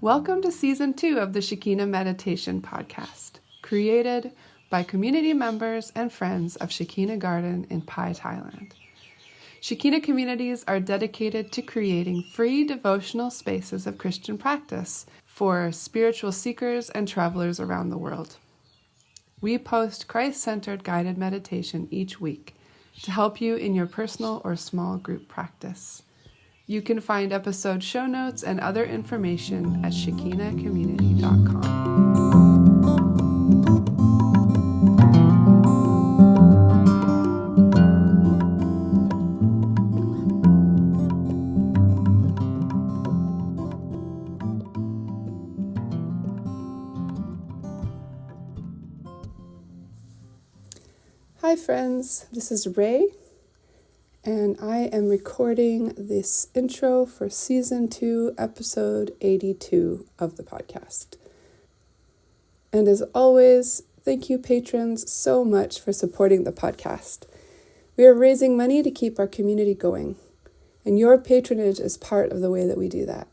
Welcome to Season 2 of the Shekina Meditation Podcast, created by community members and friends of Shekina Garden in Pai, Thailand. Shekina communities are dedicated to creating free devotional spaces of Christian practice for spiritual seekers and travelers around the world. We post Christ-centered guided meditation each week to help you in your personal or small group practice. You can find episode show notes and other information at shekinacommunity.com. Hi friends, this is Ray, and I am recording this intro for Season 2, Episode 82 of the podcast. And as always, thank you patrons so much for supporting the podcast. We are raising money to keep our community going, and your patronage is part of the way that we do that.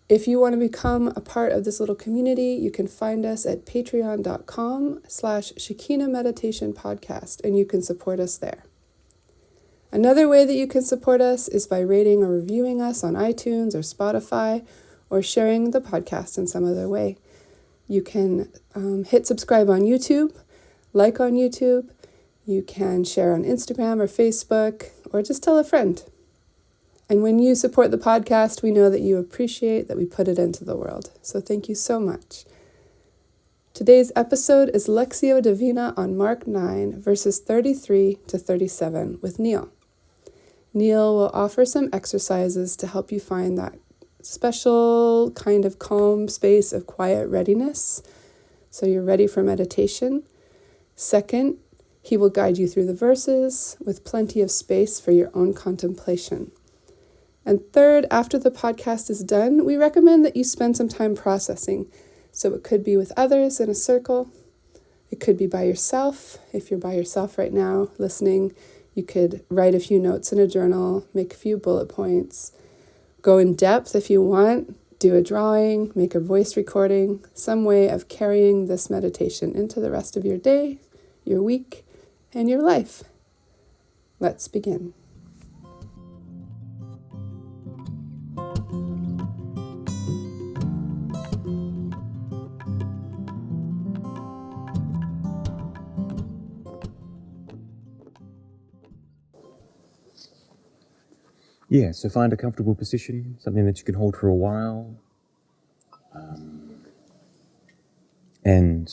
If you want to become a part of this little community, you can find us at patreon.com/Shekina Meditation Podcast, and you can support us there. Another way that you can support us is by rating or reviewing us on iTunes or Spotify, or sharing the podcast in some other way. You can hit subscribe on YouTube, like on YouTube, you can share on Instagram or Facebook, or just tell a friend. And when you support the podcast, we know that you appreciate that we put it into the world. So thank you so much. Today's episode is Lectio Divina on Mark 9, verses 33 to 37 with Neil. Neil will offer some exercises to help you find that special kind of calm space of quiet readiness, so you're ready for meditation. Second, he will guide you through the verses with plenty of space for your own contemplation. And third, after the podcast is done, we recommend that you spend some time processing. So it could be with others in a circle. It could be by yourself. If you're by yourself right now listening, you could write a few notes in a journal, make a few bullet points, go in depth if you want, do a drawing, make a voice recording, some way of carrying this meditation into the rest of your day, your week, and your life. Let's begin. Yeah, so find a comfortable position, something that you can hold for a while. And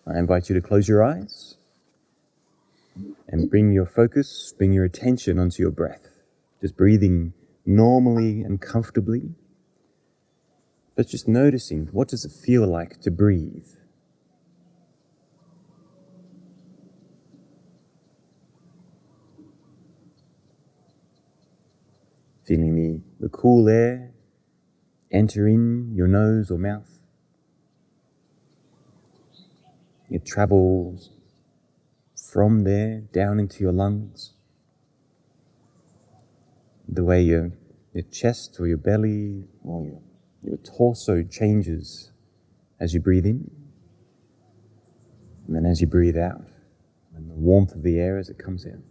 I invite you to close your eyes and bring your focus, bring your attention onto your breath. Just breathing normally and comfortably, but just noticing, what does it feel like to breathe? Feeling the cool air enter in your nose or mouth. It travels from there down into your lungs. The way your chest or your belly or your torso changes as you breathe in, and then as you breathe out, and the warmth of the air as it comes in.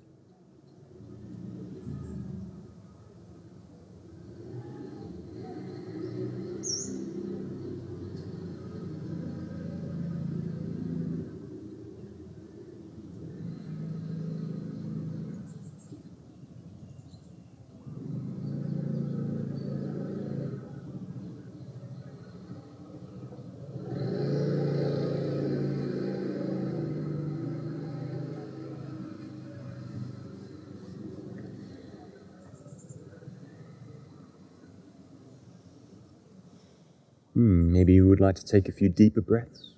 Maybe you would like to take a few deeper breaths.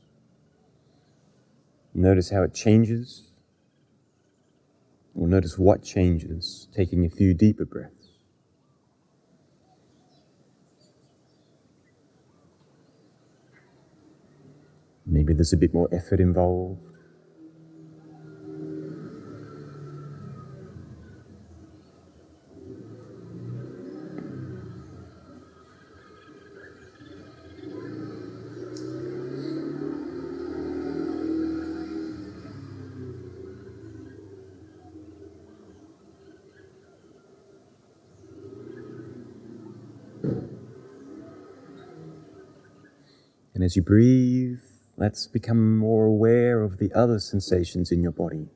Notice how it changes, or notice what changes, taking a few deeper breaths. Maybe there's a bit more effort involved. And as you breathe, let's become more aware of the other sensations in your body,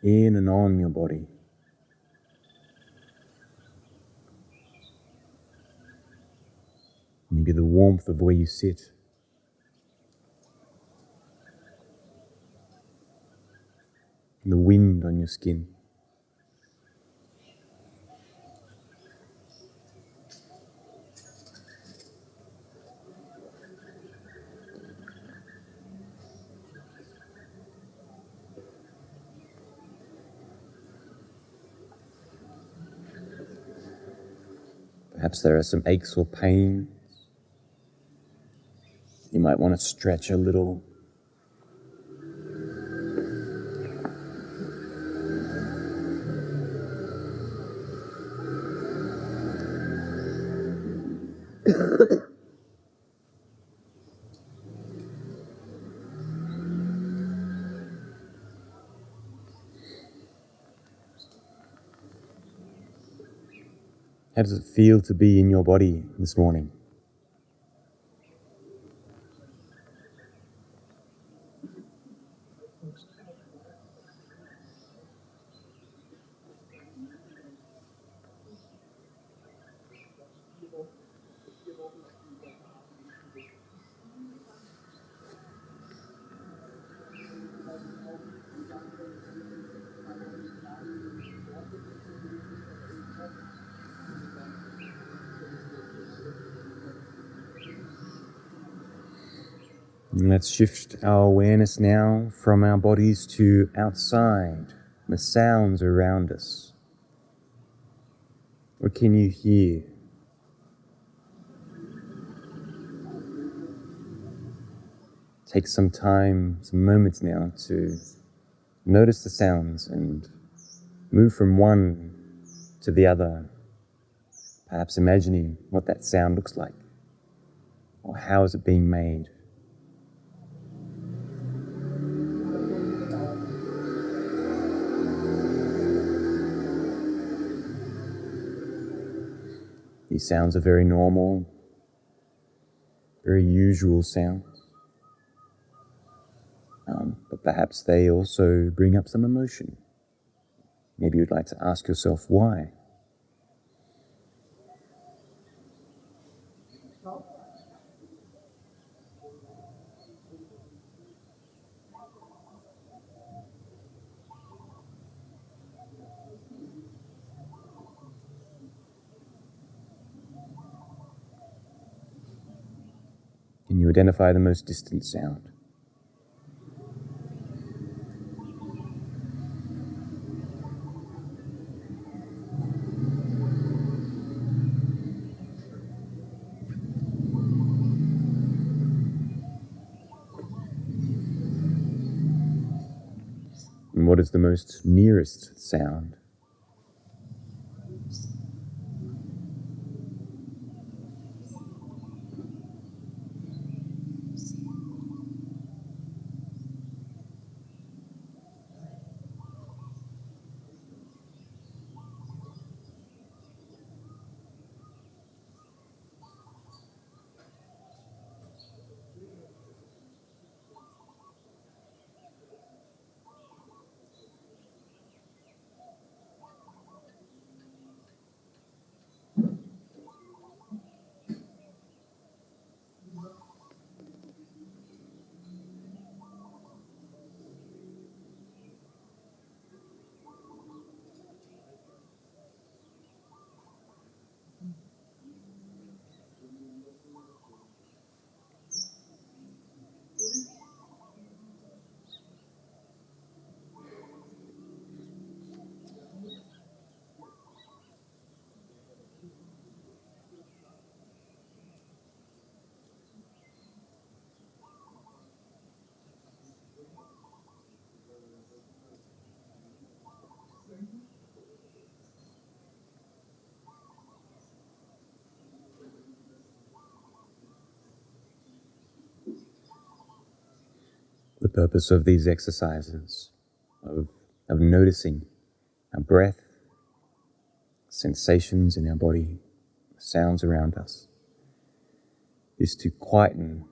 in and on your body. Maybe the warmth of where you sit, the wind on your skin. Perhaps there are some aches or pain. You might want to stretch a little. How does it feel to be in your body this morning? And let's shift our awareness now from our bodies to outside, the sounds around us. What can you hear? Take some time, some moments now to notice the sounds and move from one to the other, perhaps imagining what that sound looks like, or how is it being made. These sounds are very normal, very usual sounds, but perhaps they also bring up some emotion. Maybe you'd like to ask yourself why. Can you identify the most distant sound? And what is the most nearest sound? The purpose of these exercises, of noticing our breath, sensations in our body, sounds around us, is to quieten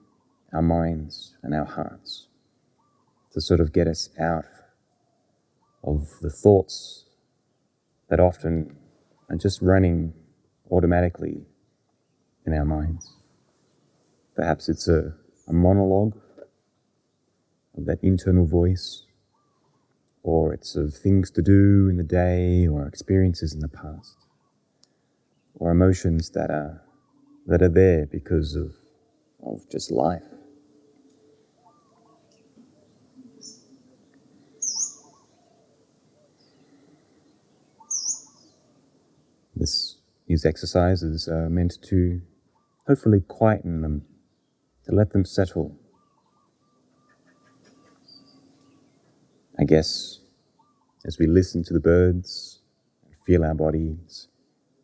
our minds and our hearts, to sort of get us out of the thoughts that often are just running automatically in our minds. Perhaps it's a monologue of that internal voice, or it's of things to do in the day, or experiences in the past, or emotions that are there because of just life. These exercises are meant to hopefully quieten them, to let them settle. I guess as we listen to the birds and feel our bodies,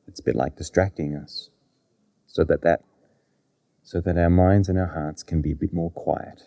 it's a bit like distracting us so that our minds and our hearts can be a bit more quiet.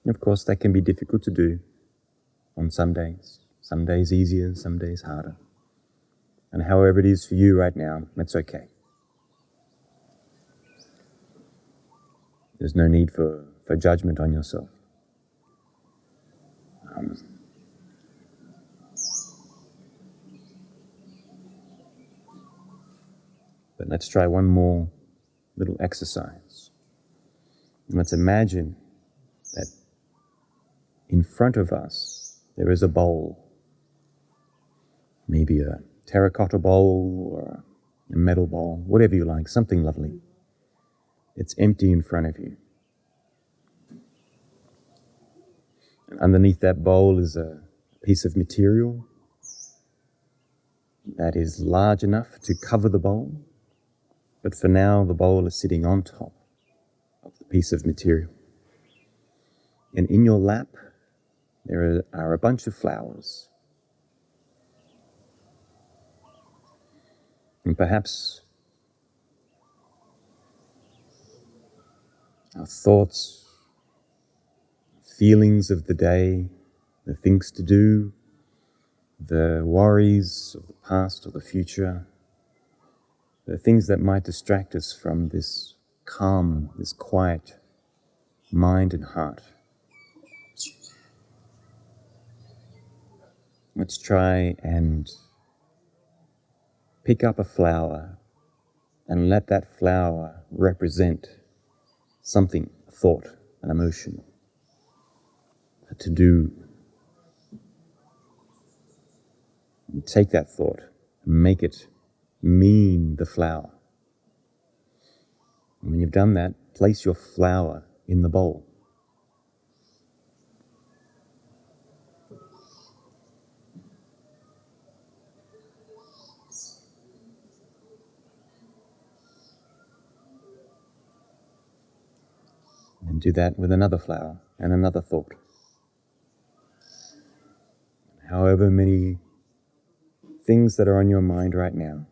Of course, that can be difficult to do on some days easier, some days harder. And however it is for you right now, that's okay. There's no need for judgment on yourself. But let's try one more little exercise. And let's imagine that in front of us there is a bowl, maybe a terracotta bowl or a metal bowl, whatever you like, something lovely. It's empty in front of you. And underneath that bowl is a piece of material that is large enough to cover the bowl, but for now the bowl is sitting on top of the piece of material. And in your lap there are a bunch of flowers. And perhaps our thoughts, feelings of the day, the things to do, the worries of the past or the future, the things that might distract us from this calm, this quiet mind and heart. Let's try and pick up a flower and let that flower represent something, a thought, an emotion, a to-do. And take that thought and make it mean the flower. And when you've done that, place your flower in the bowl. And do that with another flower and another thought. However many things that are on your mind right now,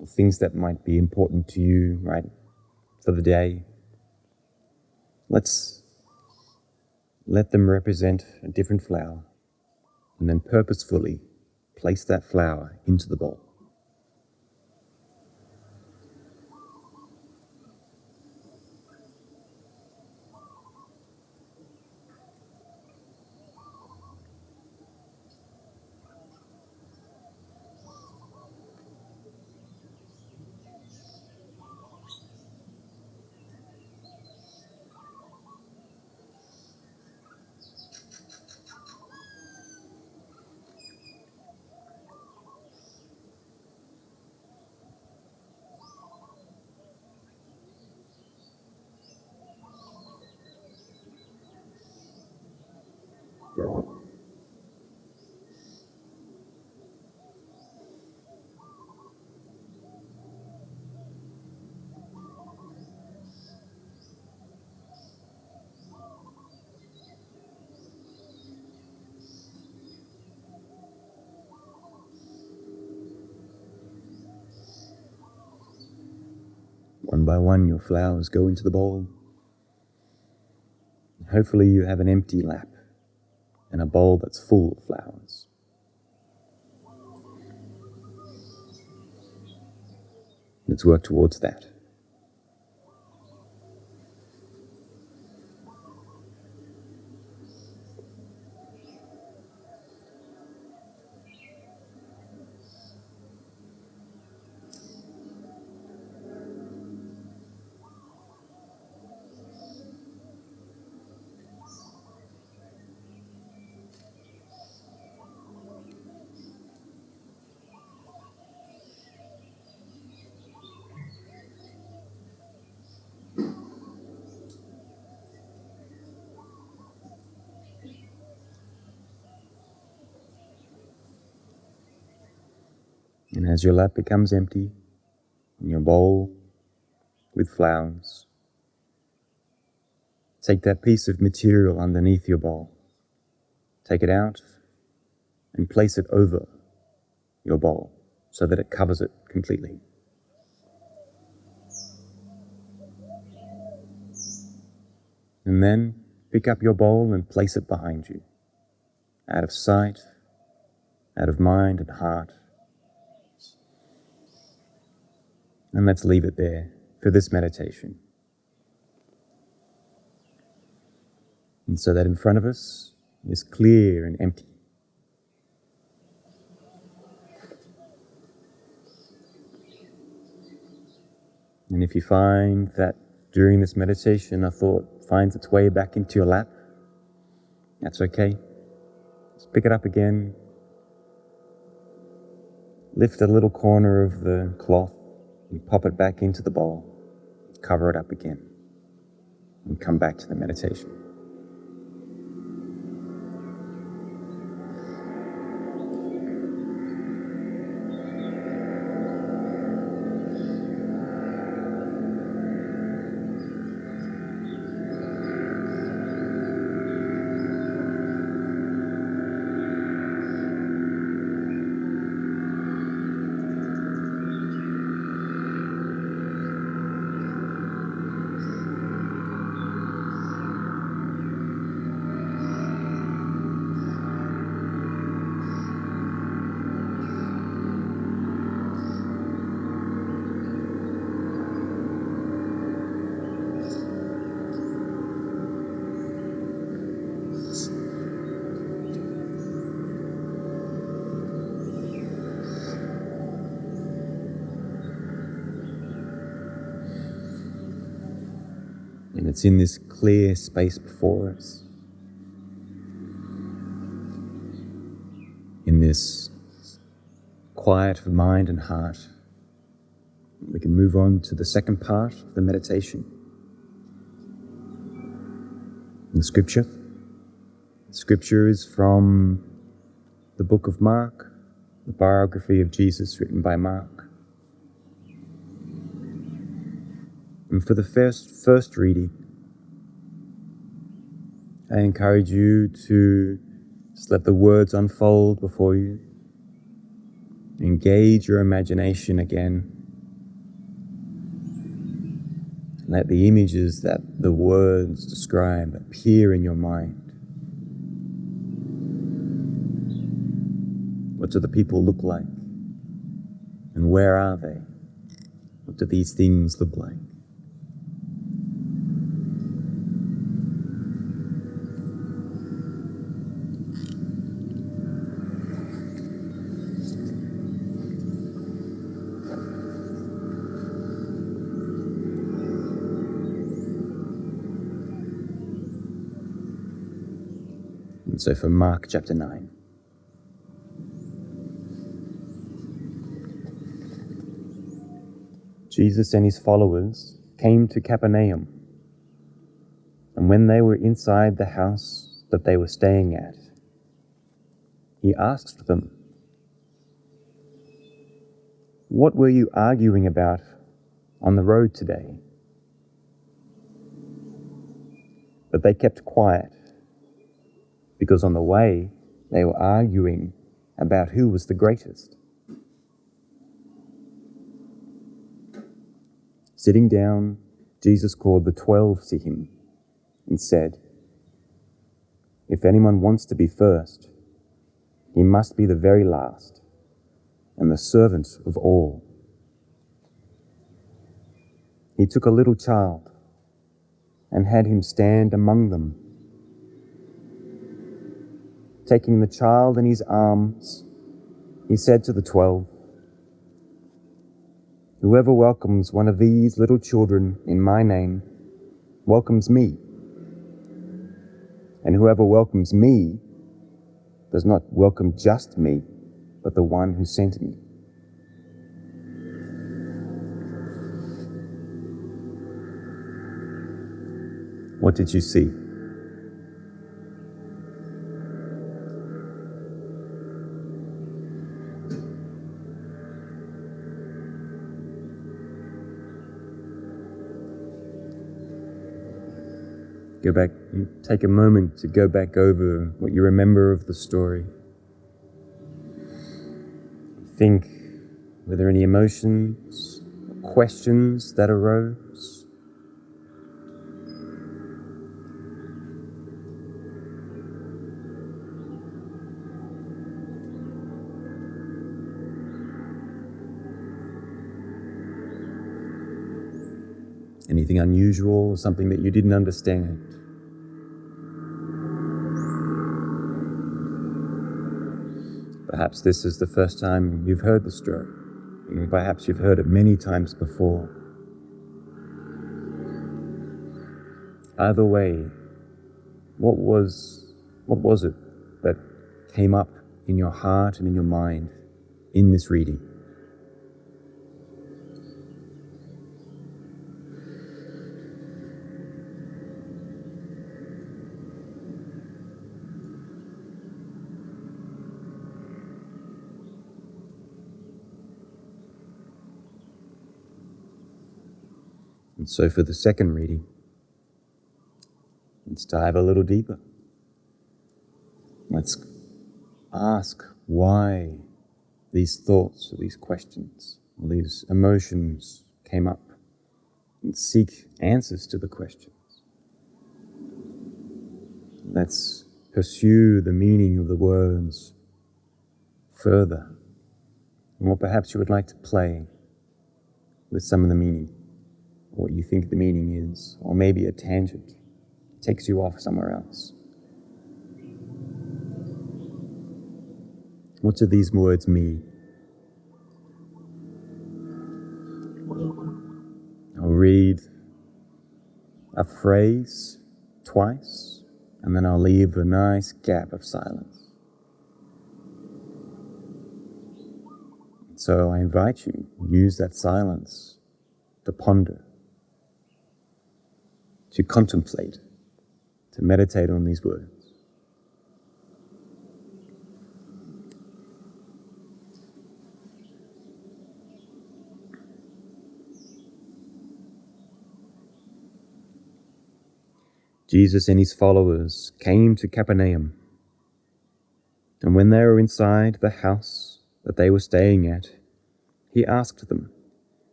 or things that might be important to you, right, for the day, let's let them represent a different flower, and then purposefully place that flower into the bowl. by one your flowers go into the bowl. Hopefully you have an empty lap and a bowl that's full of flowers. Let's work towards that. And as your lap becomes empty, and your bowl with flowers, take that piece of material underneath your bowl, take it out, and place it over your bowl so that it covers it completely. And then pick up your bowl and place it behind you, out of sight, out of mind and heart. And let's leave it there for this meditation. And so that in front of us is clear and empty. And if you find that during this meditation a thought finds its way back into your lap, that's okay. Just pick it up again. Lift a little corner of the cloth and pop it back into the bowl. Cover it up again and come back to the meditation. And it's in this clear space before us, in this quiet of mind and heart, we can move on to the second part of the meditation. In Scripture. Scripture is from the book of Mark, the biography of Jesus written by Mark. And for the first reading, I encourage you to just let the words unfold before you. Engage your imagination again. Let the images that the words describe appear in your mind. What do the people look like? And where are they? What do these things look like? And so for Mark chapter 9. Jesus and his followers came to Capernaum, and when they were inside the house that they were staying at, he asked them, "What were you arguing about on the road today?" But they kept quiet, because on the way they were arguing about who was the greatest. Sitting down, Jesus called the 12 to him and said, "If anyone wants to be first, he must be the very last and the servant of all." He took a little child and had him stand among them. Taking the child in his arms, he said to the 12, "Whoever welcomes one of these little children in my name welcomes me. And whoever welcomes me does not welcome just me, but the one who sent me." What did you see? Go back, take a moment to go back over what you remember of the story. Think, were there any emotions, questions that arose? Anything unusual or something that you didn't understand? Perhaps this is the first time you've heard the story. Perhaps you've heard it many times before. Either way, what was it that came up in your heart and in your mind in this reading? And so for the second reading, let's dive a little deeper. Let's ask why these thoughts or these questions or these emotions came up and seek answers to the questions. Let's pursue the meaning of the words further. Or perhaps you would like to play with some of the meaning, what you think the meaning is, or maybe a tangent takes you off somewhere else. What do these words mean? I'll read a phrase twice, and then I'll leave a nice gap of silence. So I invite you, use that silence to ponder, to contemplate, to meditate on these words. Jesus and his followers came to Capernaum, and when they were inside the house that they were staying at, he asked them,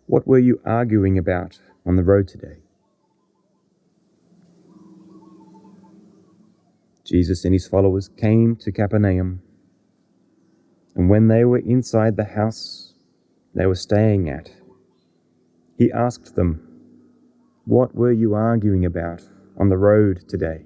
"What were you arguing about on the road today?" Jesus and his followers came to Capernaum, and when they were inside the house they were staying at, he asked them, "What were you arguing about on the road today?"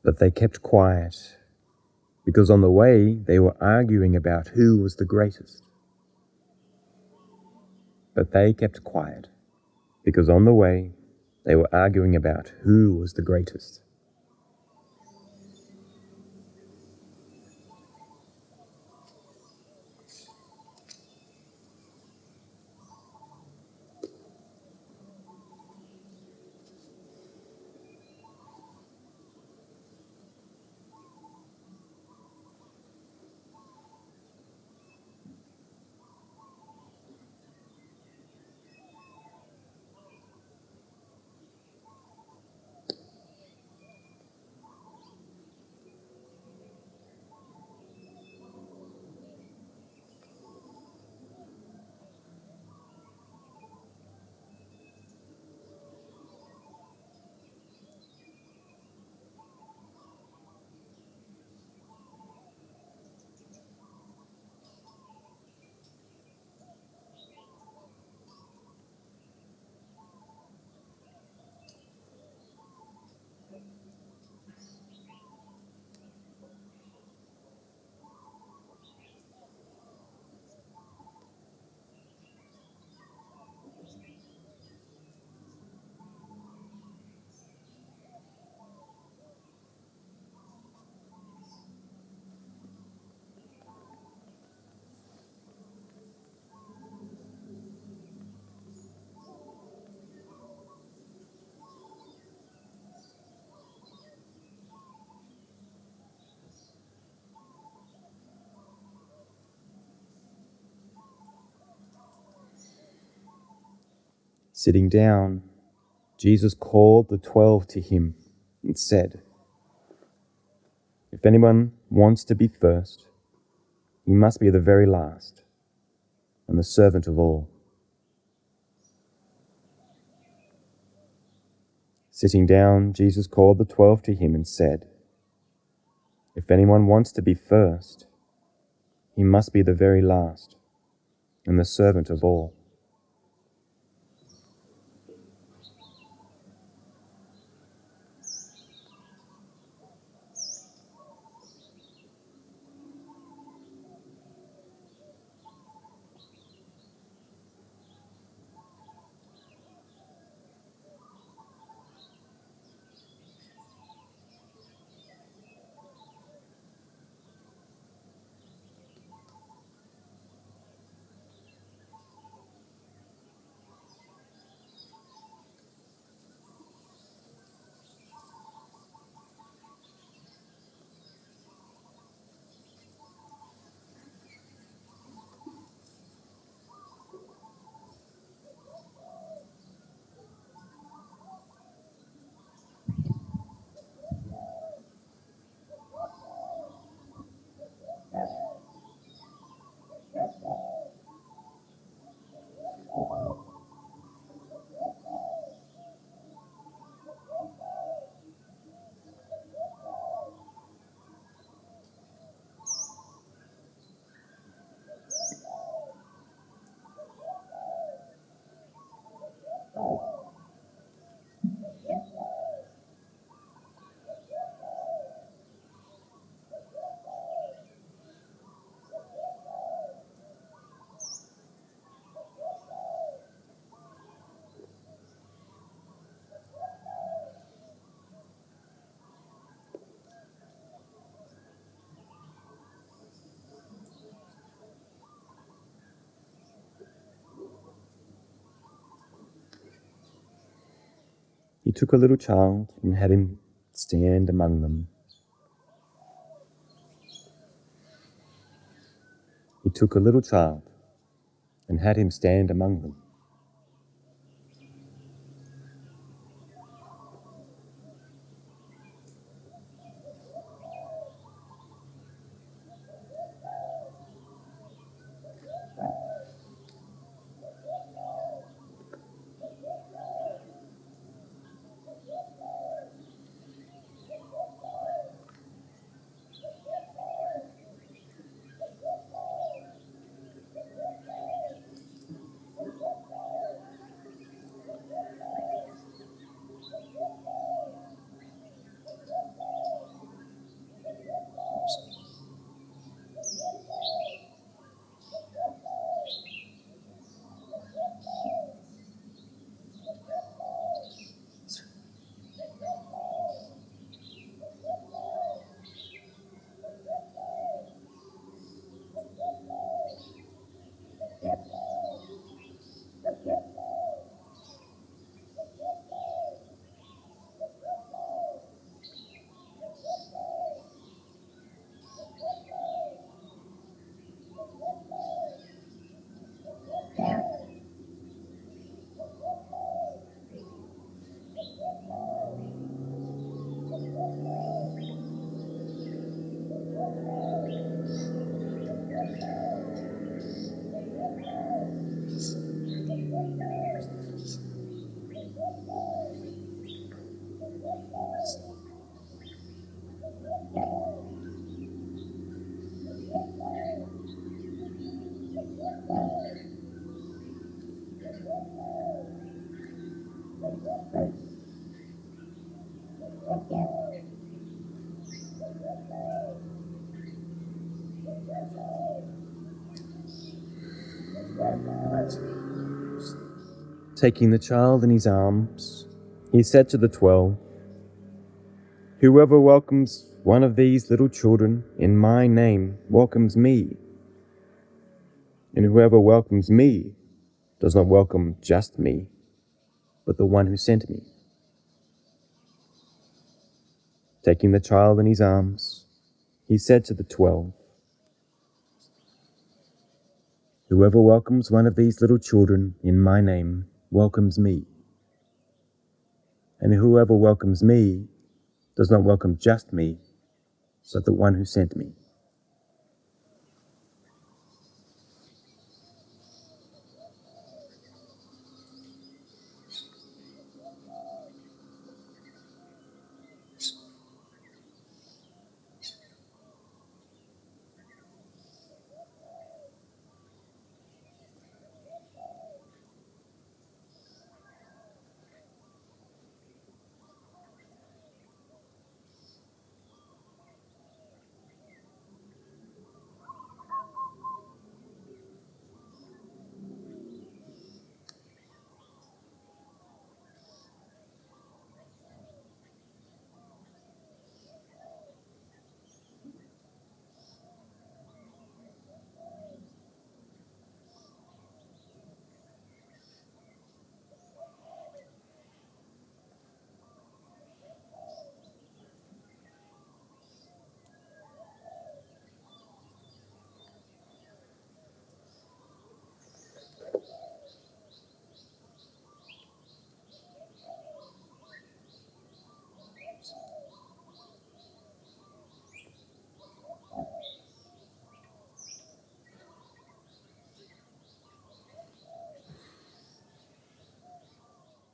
But they kept quiet, because on the way they were arguing about who was the greatest. But they kept quiet, because on the way they were arguing about who was the greatest. Sitting down, Jesus called the 12 to him and said, "If anyone wants to be first, he must be the very last and the servant of all." Sitting down, Jesus called the 12 to him and said, "If anyone wants to be first, he must be the very last and the servant of all." He took a little child and had him stand among them. He took a little child and had him stand among them. Taking the child in his arms, he said to the 12, "Whoever welcomes one of these little children in my name welcomes me. And whoever welcomes me does not welcome just me, but the one who sent me." Taking the child in his arms, he said to the 12, "Whoever welcomes one of these little children in my name welcomes me. And whoever welcomes me does not welcome just me, but the one who sent me."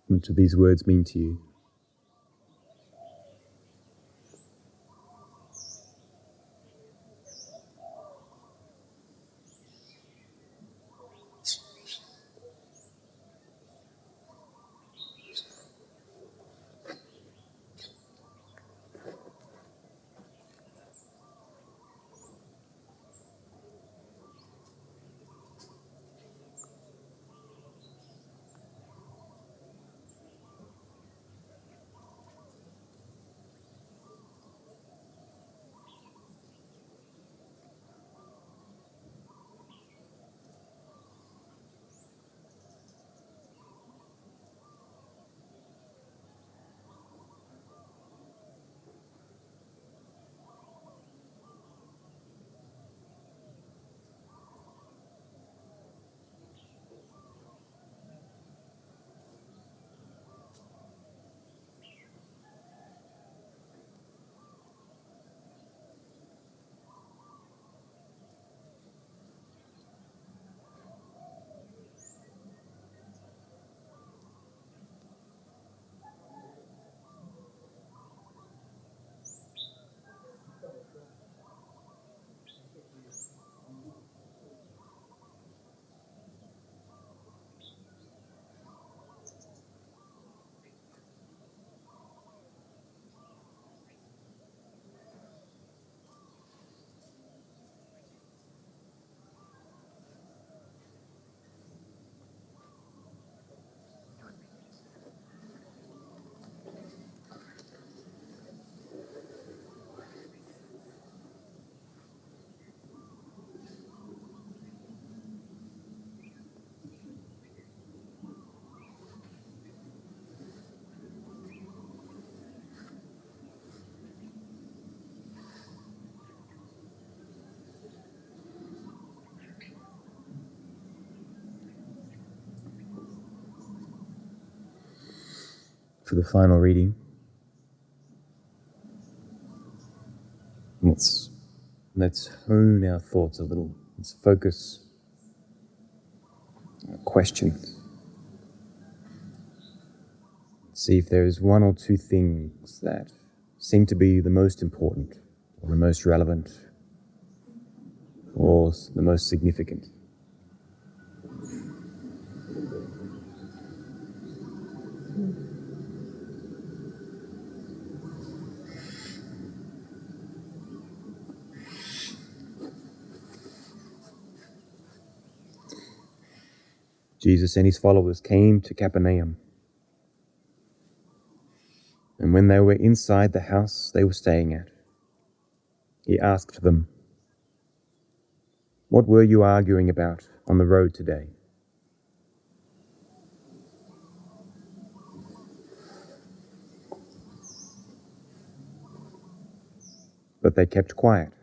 What do these words mean to you? for the final reading. Let's hone our thoughts a little. Let's focus on questions. See if there is one or two things that seem to be the most important, or the most relevant, or the most significant. Jesus and his followers came to Capernaum, and when they were inside the house they were staying at, he asked them, "What were you arguing about on the road today?" But they kept quiet,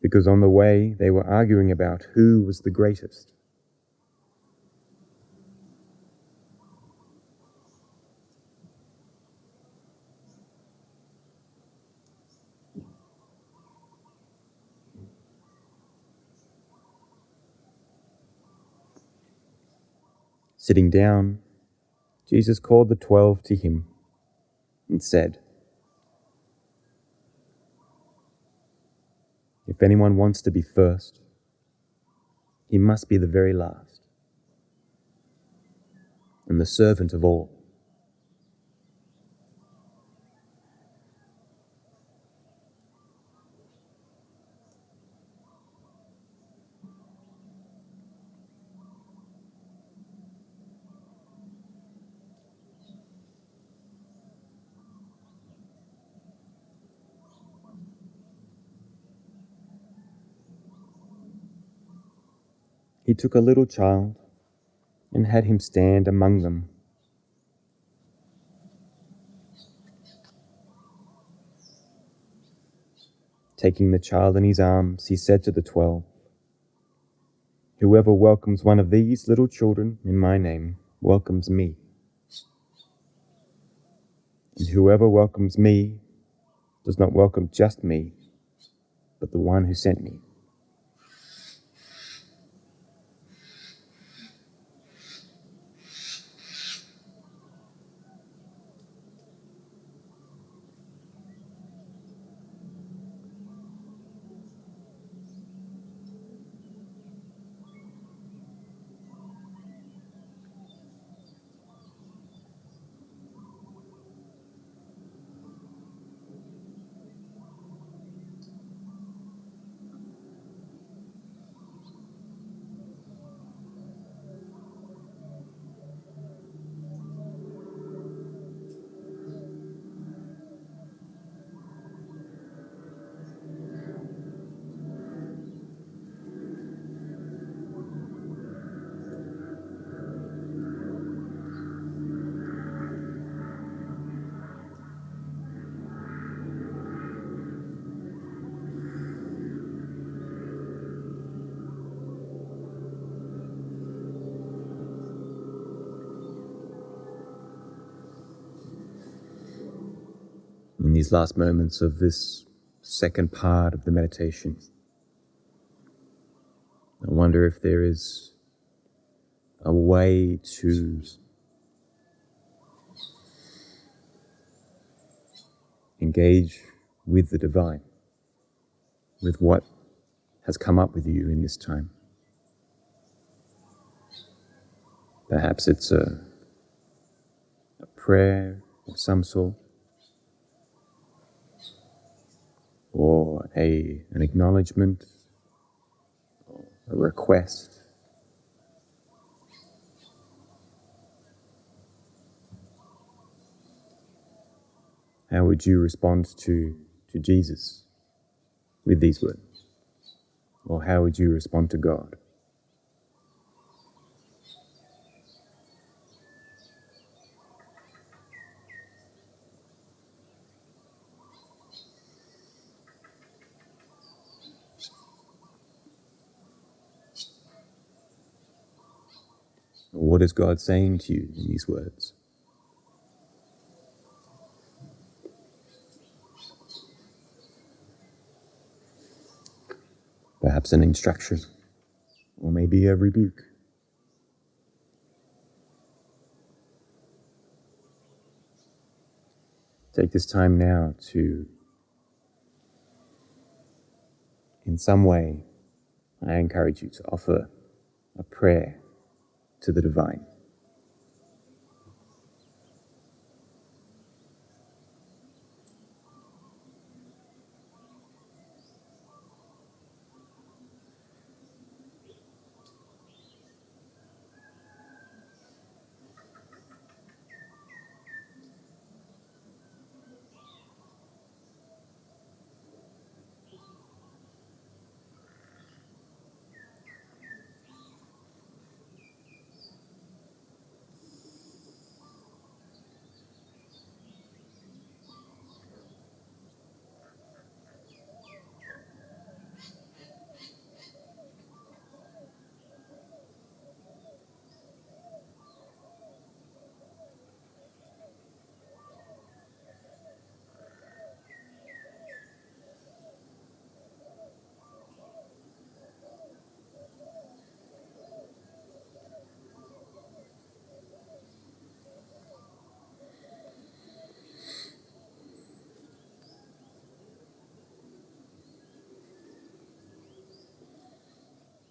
because on the way they were arguing about who was the greatest. Sitting down, Jesus called the 12 to him and said, "If anyone wants to be first, he must be the very last and the servant of all." He took a little child and had him stand among them. Taking the child in his arms, he said to the 12, "Whoever welcomes one of these little children in my name welcomes me. And whoever welcomes me does not welcome just me, but the one who sent me." In these last moments of this second part of the meditation, I wonder if there is a way to engage with the divine, with what has come up with you in this time. Perhaps it's a prayer of some sort, or an acknowledgement, a request. How would you respond to Jesus with these words? Or how would you respond to God? What is God saying to you in these words? Perhaps an instruction, or maybe a rebuke. Take this time now to, in some way, I encourage you to offer a prayer to the divine.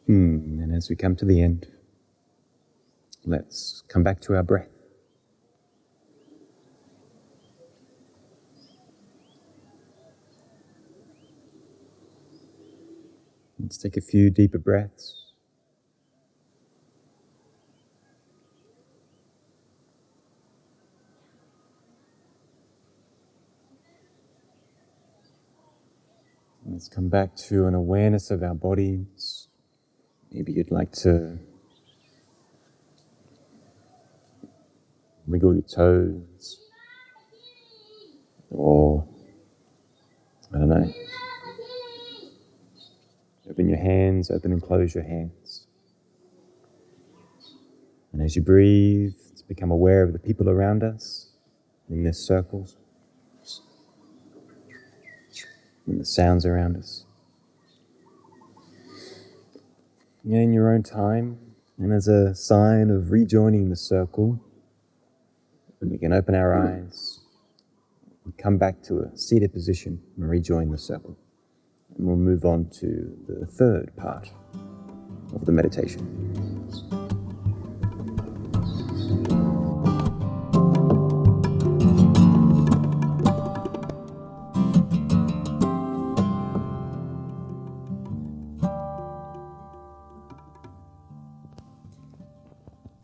And as we come to the end, let's come back to our breath. Let's take a few deeper breaths. Let's come back to an awareness of our bodies. Maybe you'd like to wiggle your toes, or, I don't know, open your hands, open and close your hands. And as you breathe, let's become aware of the people around us in this circle and the sounds around us. And in your own time, and as a sign of rejoining the circle, we can open our eyes and come back to a seated position and rejoin the circle. And we'll move on to the third part of the meditation.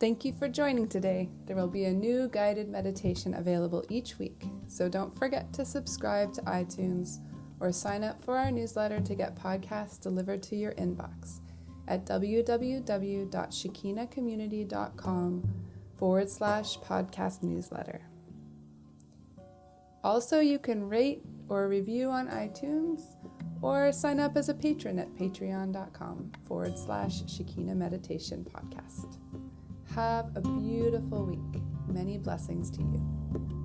Thank you for joining today. There will be a new guided meditation available each week, so don't forget to subscribe to iTunes or sign up for our newsletter to get podcasts delivered to your inbox at www.shekinacommunity.com/podcast newsletter. Also, you can rate or review on iTunes or sign up as a patron at patreon.com/Shekina Meditation Podcast. Have a beautiful week. Many blessings to you.